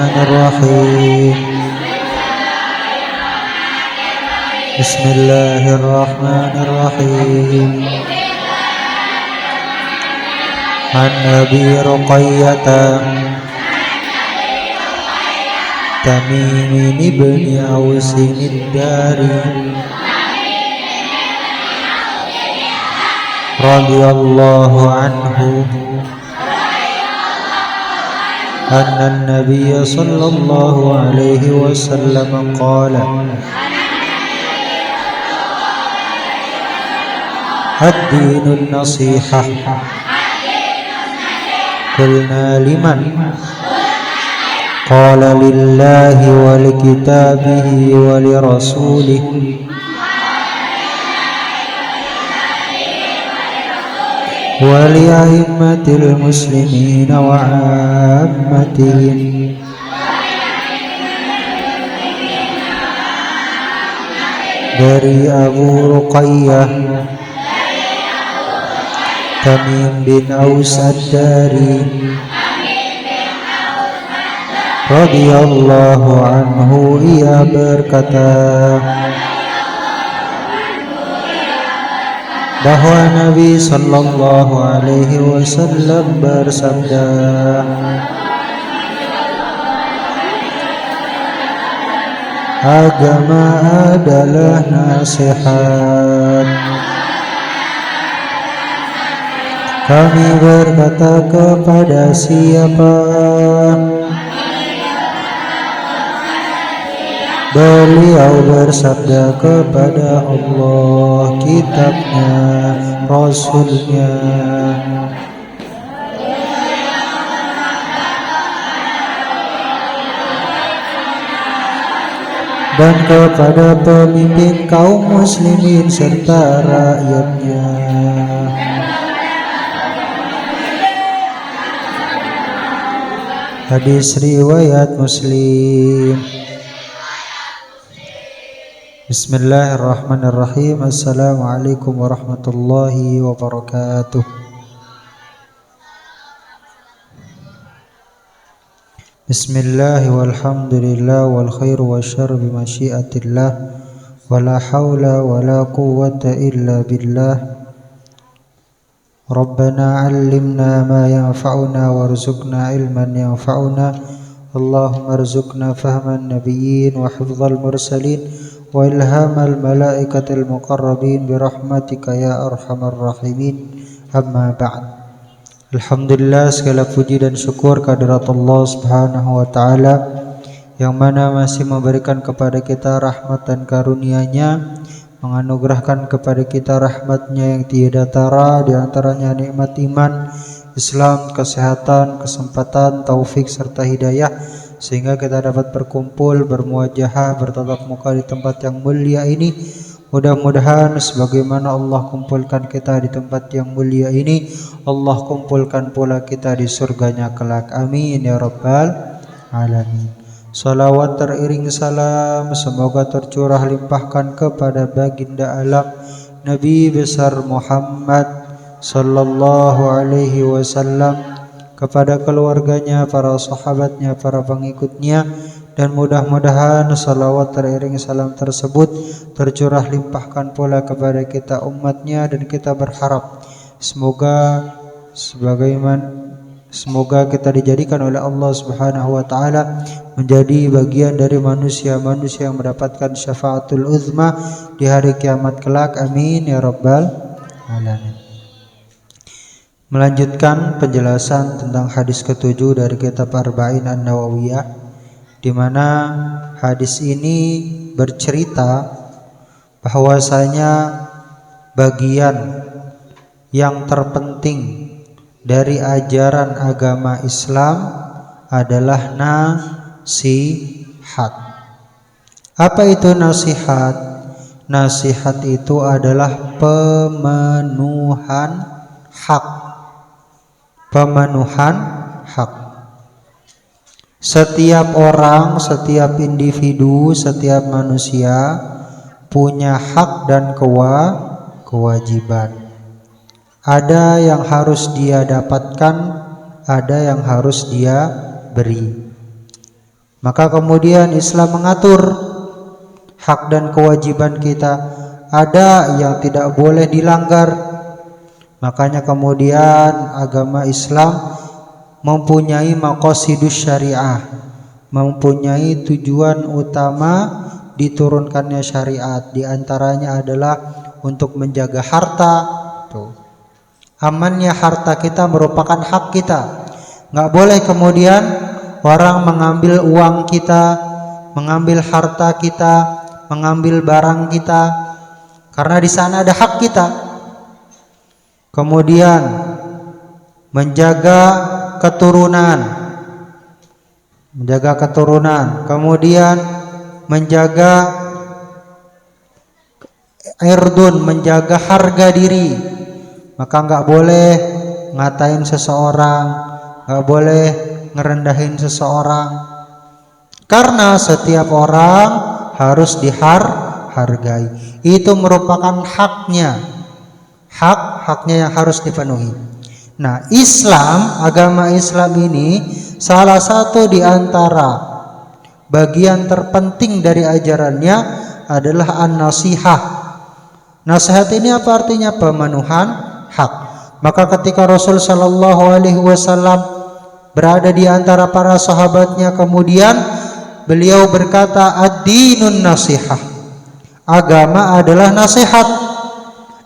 الرحمن الرحيم بسم الله الرحمن الرحيم عن أبي رقية تميم بن أوس الداري رضي الله عنه أن النبي صلى الله عليه وسلم قال الدين النصيحة قلنا لمن قال لله ولكتابه ولرسوله ولأئمة المسلمين وعامتهم dari Abu Ruqayyah Tamim bin Aus ad-Dari radhiyallahu anhu, ia berkata bahwa Nabi sallallahu alaihi wasallam bersabda, agama adalah nasihat. Kami berkata, kepada siapa? Beliau bersabda, kepada Allah, kitabnya, Rasulnya. Dan kepada pemimpin kaum muslimin serta rakyatnya. Hadis riwayat Muslim. Bismillahirrahmanirrahim. Assalamualaikum warahmatullahi wabarakatuh. Bismillah walhamdulillah wal khairu wasyarru bimasyiatillah wala haula wala quwwata illa billah. Rabbana 'allimna ma yanfa'una warzuqna ilman yanfa'una. Allahumma arzuqna fahman nabiyyin wa hifdzal mursalin wa ilhamal malaikatil muqarrabin birahmatika ya arhamar rahimin. Amma ba'd. Alhamdulillah, segala puji dan syukur kehadirat Allah Subhanahu wa taala yang mana masih memberikan kepada kita rahmat dan karunia-Nya, menganugerahkan kepada kita rahmat-Nya yang tiada tara, di antaranya nikmat iman, Islam, kesehatan, kesempatan, taufik serta hidayah, sehingga kita dapat berkumpul, bermuajahah, bertatap muka di tempat yang mulia ini. Mudah-mudahan sebagaimana Allah kumpulkan kita di tempat yang mulia ini, Allah kumpulkan pula kita di surganya kelak. Amin ya rabbal alamin. Salawat teriring salam semoga tercurah limpahkan kepada baginda alam Nabi besar Muhammad sallallahu alaihi wasallam, kepada keluarganya, para sahabatnya, para pengikutnya, dan mudah-mudahan salawat teriring salam tersebut tercurah limpahkan pula kepada kita umatnya, dan kita berharap semoga kita dijadikan oleh Allah Subhanahu wa taala menjadi bagian dari manusia-manusia yang mendapatkan syafaatul uzma di hari kiamat kelak. Amin ya rabbal alamin. Melanjutkan penjelasan tentang hadis ke-7 dari kitab Arba'in An-Nawawiyah, di mana hadis ini bercerita bahwasanya bagian yang terpenting dari ajaran agama Islam adalah nasihat. Apa itu nasihat? Nasihat itu adalah pemenuhan hak. Pemenuhan hak. Setiap orang, setiap individu, setiap manusia punya hak dan kewajiban. Ada yang harus dia dapatkan, ada yang harus dia beri. Maka kemudian Islam mengatur hak dan kewajiban kita, ada yang tidak boleh dilanggar. Makanya kemudian agama Islam mempunyai maqasidus syariah, mempunyai tujuan utama diturunkannya syariat. Di antaranya adalah untuk menjaga harta. Tuh. Amannya harta kita merupakan hak kita. Nggak boleh kemudian orang mengambil uang kita, mengambil harta kita, mengambil barang kita, karena di sana ada hak kita. Kemudian menjaga keturunan, kemudian menjaga irdun, menjaga harga diri. Maka nggak boleh ngatain seseorang, nggak boleh ngerendahin seseorang, karena setiap orang harus dihargai. Itu merupakan haknya yang harus dipenuhi. Nah, Islam, agama Islam ini salah satu di antara bagian terpenting dari ajarannya adalah an-nasihah. Nasihat ini apa artinya? Pemenuhan hak. Maka ketika Rasul sallallahu alaihi wasallam berada di antara para sahabatnya, kemudian beliau berkata, ad-dinun nasihah. Agama adalah nasihat.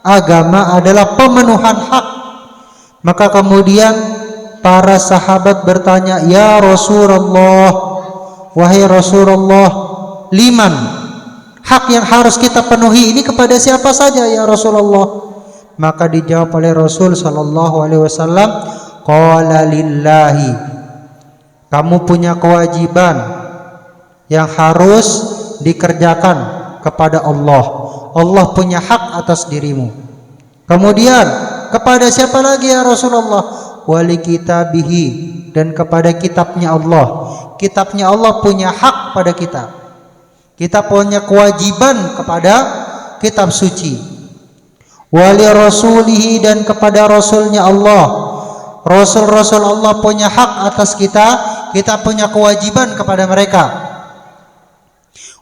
Agama adalah pemenuhan hak. Maka kemudian para sahabat bertanya, ya Rasulullah, wahai Rasulullah, liman, hak yang harus kita penuhi ini kepada siapa saja ya Rasulullah? Maka dijawab oleh Rasul sallallahu alaihi wasallam, qala lillahi, kamu punya kewajiban yang harus dikerjakan kepada Allah. Allah punya hak atas dirimu. Kemudian kepada siapa lagi ya Rasulullah? Wali kitabihi, dan kepada kitabnya Allah. Kitabnya Allah punya hak pada kita. Kita punya kewajiban kepada kitab suci. Wali rasulihi, dan kepada rasulnya Allah. Rasul-rasul Allah punya hak atas kita. Kita punya kewajiban kepada mereka.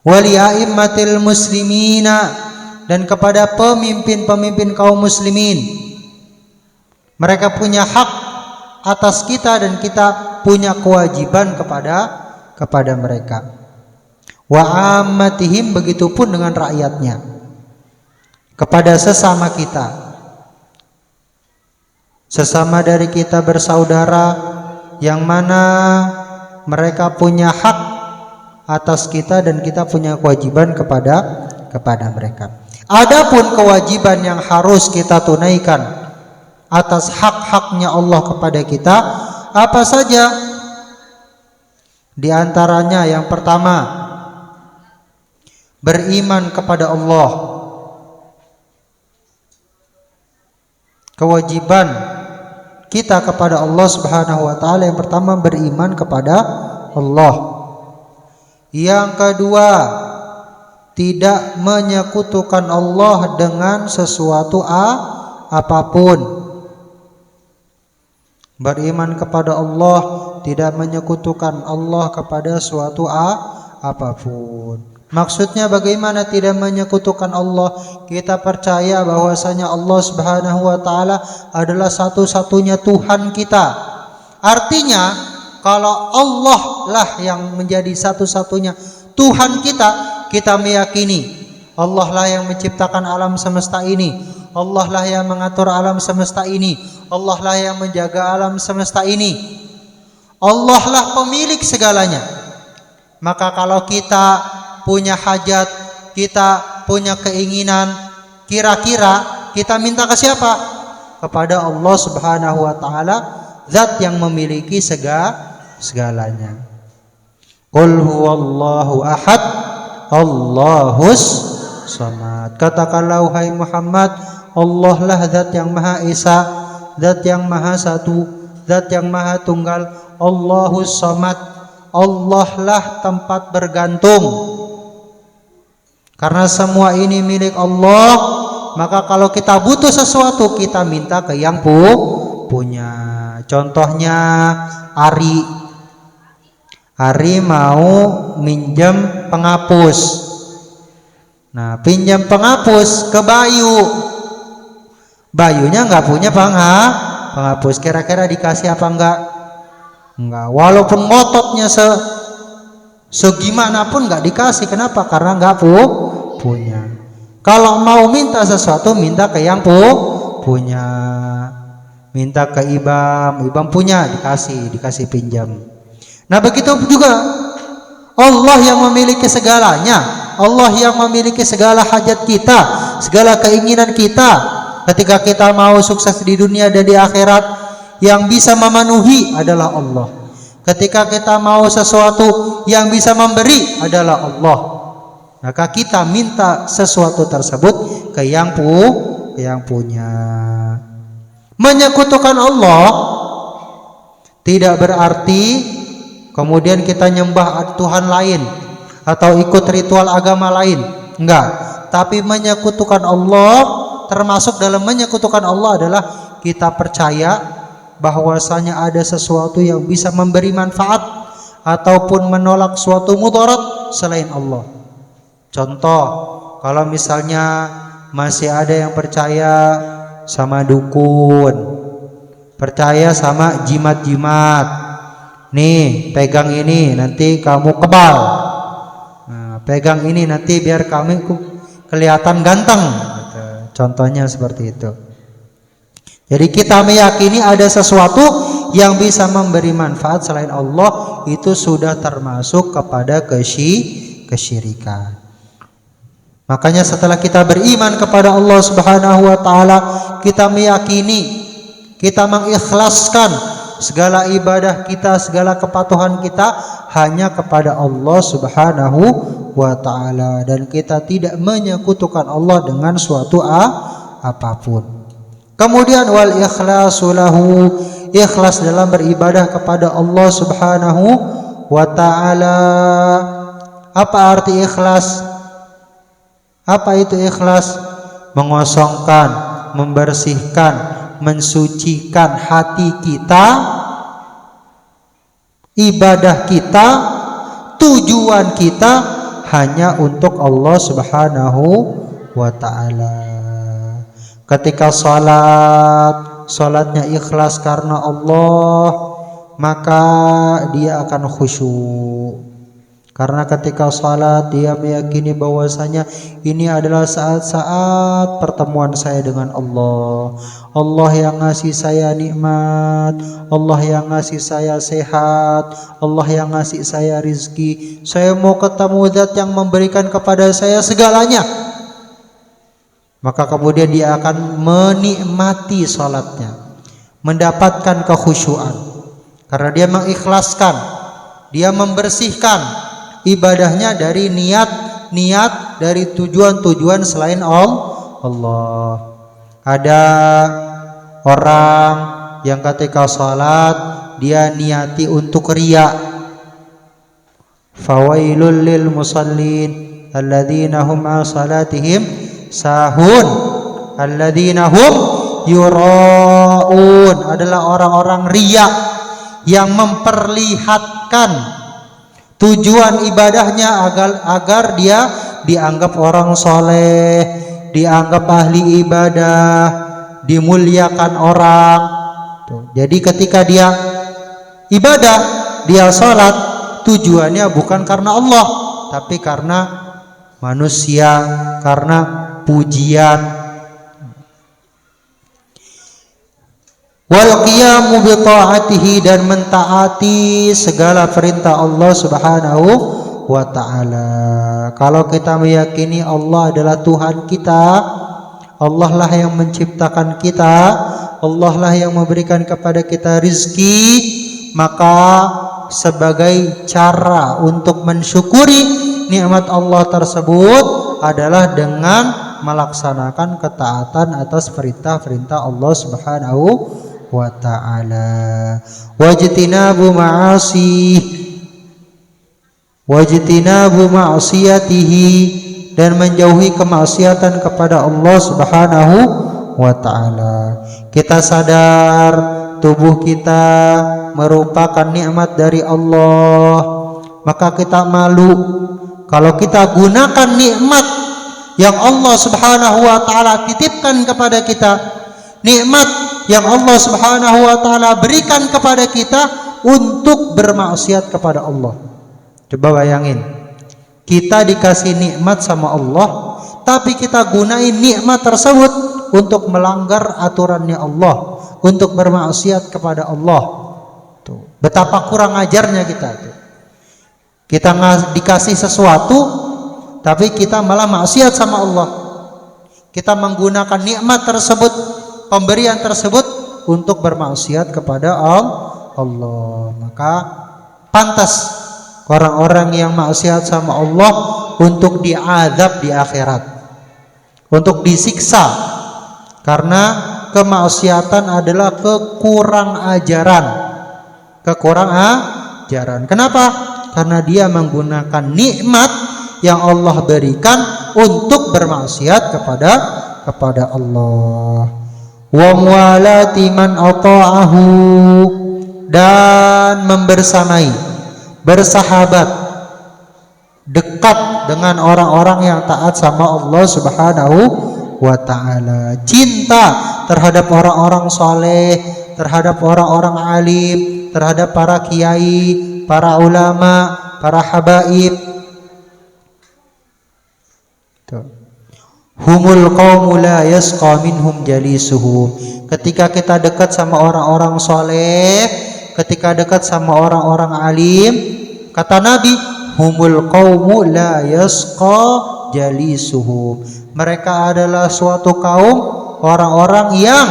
Wali a'immatil muslimina, dan kepada pemimpin-pemimpin kaum muslimin. Mereka punya hak atas kita dan kita punya kewajiban kepada mereka. Wa ammatihim, begitupun dengan rakyatnya, kepada sesama kita, sesama dari kita bersaudara, yang mana mereka punya hak atas kita dan kita punya kewajiban kepada mereka. Adapun kewajiban yang harus kita tunaikan atas hak-haknya Allah kepada kita, apa saja? Di antaranya yang pertama, beriman kepada Allah. Kewajiban kita kepada Allah Subhanahu wa taala yang pertama, beriman kepada Allah. Yang kedua, tidak menyekutukan Allah dengan sesuatu apapun. Beriman kepada Allah, tidak menyekutukan Allah kepada suatu apapun. Maksudnya bagaimana tidak menyekutukan Allah? Kita percaya bahwasanya Allah Subhanahu wa taala adalah satu-satunya Tuhan kita. Artinya kalau Allah lah yang menjadi satu-satunya Tuhan kita, kita meyakini Allah lah yang menciptakan alam semesta ini, Allah lah yang mengatur alam semesta ini, Allah lah yang menjaga alam semesta ini, Allah lah pemilik segalanya. Maka kalau kita punya hajat, kita punya keinginan, kira-kira kita minta ke siapa? Kepada Allah Subhanahu wa taala, zat yang memiliki segalanya. Qul huwallahu ahad, Allahus samad. Katakanlah wahai Muhammad, Allah lah zat yang maha esa, zat yang maha satu, zat yang maha tunggal. Allahus samad, Allah lah tempat bergantung. Karena semua ini milik Allah, maka kalau kita butuh sesuatu, kita minta ke yang punya. Contohnya Ari. Ari mau minjam penghapus. Nah, pinjam penghapus ke Bayu. Bayunya nggak punya penghapus. Kira-kira dikasih apa enggak? Enggak. Walaupun ngototnya segimana pun nggak dikasih. Kenapa? Karena nggak punya. Kalau mau minta sesuatu, minta ke yang punya. Minta ke Ibam punya, dikasih pinjam. Nah, begitu juga Allah yang memiliki segalanya, Allah yang memiliki segala hajat kita, segala keinginan kita. Ketika kita mau sukses di dunia dan di akhirat, yang bisa memenuhi adalah Allah. Ketika kita mau sesuatu, yang bisa memberi adalah Allah. Maka kita minta sesuatu tersebut ke yang punya. Menyekutukan Allah tidak berarti kemudian kita nyembah Tuhan lain atau ikut ritual agama lain. Enggak. Tapi menyekutukan Allah, termasuk dalam menyekutukan Allah adalah kita percaya bahwasanya ada sesuatu yang bisa memberi manfaat ataupun menolak suatu mudarat selain Allah. Contoh, kalau misalnya masih ada yang percaya sama dukun, percaya sama jimat-jimat. Nih, pegang ini nanti kamu kebal. Nah, pegang ini nanti biar kamu kelihatan ganteng. Gitu. Contohnya seperti itu. Jadi kita meyakini ada sesuatu yang bisa memberi manfaat selain Allah, itu sudah termasuk kepada kesyirikan. Makanya setelah kita beriman kepada Allah Subhanahu wa taala, kita meyakini, kita mengikhlaskan segala ibadah kita, segala kepatuhan kita hanya kepada Allah Subhanahu wa taala, dan kita tidak menyekutukan Allah dengan suatu apapun. Kemudian wal ikhlasu lahu, ikhlas dalam beribadah kepada Allah Subhanahu wa taala. Apa arti ikhlas? Apa itu ikhlas? Mengosongkan, membersihkan, mensucikan hati kita, ibadah kita, tujuan kita hanya untuk Allah Subhanahu wa ta'ala. Ketika salatnya ikhlas karena Allah, maka dia akan khusyuk. Karena ketika salat dia meyakini bahwasanya ini adalah saat-saat pertemuan saya dengan Allah. Allah yang ngasih saya nikmat, Allah yang ngasih saya sehat, Allah yang ngasih saya rizki. Saya mau ketemu zat yang memberikan kepada saya segalanya. Maka kemudian dia akan menikmati salatnya, mendapatkan kekhusyuan. Karena dia mengikhlaskan, dia membersihkan ibadahnya dari niat dari tujuan-tujuan selain Allah. Ada orang yang ketika salat dia niati untuk riya. Fawailul lil musallin alladzina hum an salatihim sahun alladzina hum yuraun, adalah orang-orang riya yang memperlihatkan tujuan ibadahnya agar dia dianggap orang soleh, dianggap ahli ibadah, dimuliakan orang. Jadi ketika dia ibadah, dia sholat, tujuannya bukan karena Allah, tapi karena manusia, karena pujian. Wal qiyamu bi ta'atihi, dan mentaati segala perintah Allah Subhanahu wa taala. Kalau kita meyakini Allah adalah Tuhan kita, Allah lah yang menciptakan kita, Allah lah yang memberikan kepada kita rizki, maka sebagai cara untuk mensyukuri nikmat Allah tersebut adalah dengan melaksanakan ketaatan atas perintah-perintah Allah Subhanahu wa ta'ala. Wajtinabu ma'asiyatihi, dan menjauhi kemaksiatan kepada Allah Subhanahu wa ta'ala. Kita sadar tubuh kita merupakan nikmat dari Allah. maka kita malu kalau kita gunakan nikmat yang Allah Subhanahu wa taala titipkan kepada kita, nikmat yang Allah Subhanahu wa taala berikan kepada kita untuk bermaksiat kepada Allah. Coba bayangin, kita dikasih nikmat sama Allah, tapi kita gunain nikmat tersebut untuk melanggar aturannya Allah, untuk bermaksiat kepada Allah. Tuh, betapa kurang ajarnya kita tuh. Kita dikasih sesuatu tapi kita malah maksiat sama Allah. Kita menggunakan nikmat tersebut, pemberian tersebut untuk bermaksiat kepada Allah. Maka pantas orang-orang yang maksiat sama Allah untuk diazab di akhirat, untuk disiksa, karena kemaksiatan adalah kekurang ajaran. Kenapa? Karena dia menggunakan nikmat yang Allah berikan untuk bermaksiat kepada Allah. Wa muwalati man ata'ahu, dan membersamai, bersahabat, dekat dengan orang-orang yang taat sama Allah Subhanahu wa ta'ala. Cinta terhadap orang-orang saleh, terhadap orang-orang alim, terhadap para kiai, para ulama, para habaib. Humul qaumu la yasqa minhum jalisuhum. Ketika kita dekat sama orang-orang soleh, ketika dekat sama orang-orang alim, kata Nabi, humul qaumu la yasqa jalisuhum. Mereka adalah suatu kaum, orang-orang yang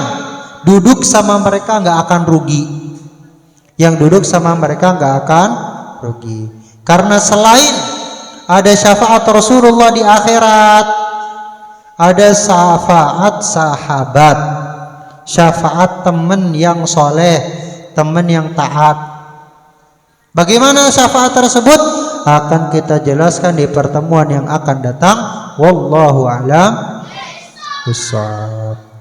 duduk sama mereka nggak akan rugi. Yang duduk sama mereka nggak akan rugi. Karena selain ada syafaat Rasulullah di akhirat, ada syafaat sahabat, syafaat teman yang soleh, teman yang taat. Bagaimana syafaat tersebut akan kita jelaskan di pertemuan yang akan datang. Wallahu a'lam bishawab.